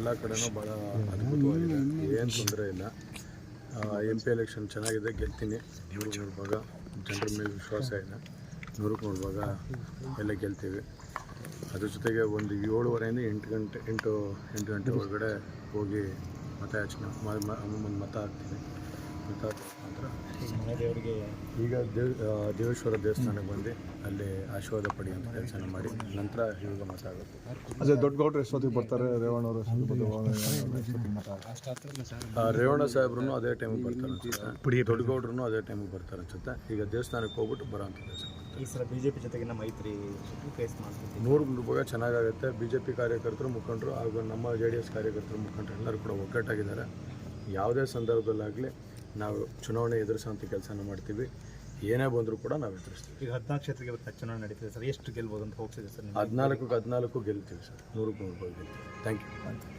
ಎಲ್ಲ ಕಡೆನೂ ಭಾಳ ಅದ್ಭುತವಾಗಿದೆ, ಏನು ತೊಂದರೆ ಇಲ್ಲ. MP ಎಲೆಕ್ಷನ್ ಚೆನ್ನಾಗಿದೆ, ಗೆಲ್ತೀನಿ. 100 ಭಾಗ ಜನರ ಮೇಲೆ ವಿಶ್ವಾಸ ಇದೆ. 100 ಭಾಗ ಎಲ್ಲ ಗೆಲ್ತೀವಿ. ಅದ್ರ ಜೊತೆಗೆ ಒಂದು 7:30ಇಂದ 8 ಗಂಟೆ ಒಳಗಡೆ ಹೋಗಿ ಮತಯಾಚನೆ ಮತ ಹಾಕ್ತೀನಿ. ಮತ ನಂತರ ಮಹಾದೇವರಿಗೆ ಈಗ ದೇವೇಶ್ವರ ದೇವಸ್ಥಾನಕ್ಕೆ ಬಂದು ಅಲ್ಲಿ ಆಶೀರ್ವಾದ ಪಡೆಯುವಂಥ ಕೆಲಸ ಮಾಡಿ ನಂತರ ಇವಾಗ ಮತ ಆಗುತ್ತೆ. ಅದೇ ದೊಡ್ಡಗೌಡರು ಎಷ್ಟೊತ್ತಿಗೆ ಬರ್ತಾರೆ? ರೇವಣ್ಣವರು ರೇವಣ್ಣ ಸಾಹೇಬ್ರು ಅದೇ ಟೈಮಿಗೆ ಬರ್ತಾರೆ ಅನ್ಸುತ್ತೆ, ದೊಡ್ಡಗೌಡ್ರು ಅದೇ ಟೈಮಿಗೆ ಬರ್ತಾರೆ ಅನ್ಸುತ್ತೆ. ಈಗ ದೇವಸ್ಥಾನಕ್ಕೆ ಹೋಗ್ಬಿಟ್ಟು ಬರೋಂಥ ಕೆಲಸ ಮಾಡ್ತಾರೆ. ಈ ಸಲ BJP ಜೊತೆಗಿನ ಮೈತ್ರಿ ಫೇಸ್ ಮಾಡ್ತೀವಿ. 100 ಭಾಗ ಚೆನ್ನಾಗಾಗುತ್ತೆ. BJP ಕಾರ್ಯಕರ್ತರು, ಮುಖಂಡರು ಹಾಗೂ ನಮ್ಮ JDS ಕಾರ್ಯಕರ್ತರು, ಮುಖಂಡರು ಎಲ್ಲರೂ ಕೂಡ ಒಗ್ಗಟ್ಟಾಗಿದ್ದಾರೆ. ಯಾವುದೇ ಸಂದರ್ಭದಲ್ಲಾಗಲಿ ನಾವು ಚುನಾವಣೆ ಎದುರಿಸೋಂಥ ಕೆಲಸನ ಮಾಡ್ತೀವಿ. ಏನೇ ಬಂದರೂ ಕೂಡ ನಾವು ಎದುರಿಸ್ತೀವಿ. ಈಗ 14 ಕ್ಷೇತ್ರಕ್ಕೆ ಚುನಾವಣೆ ನಡೀತಿದೆ ಸರ್, ಎಷ್ಟು ಗೆಲ್ಬೋದು ಅಂತ ಹೋಗ್ತಿದೆ ಸರ್? 14 ಗೆಲ್ತೀವಿ ಸರ್, 100 ಗೆಲ್ತೀವಿ. Thank you.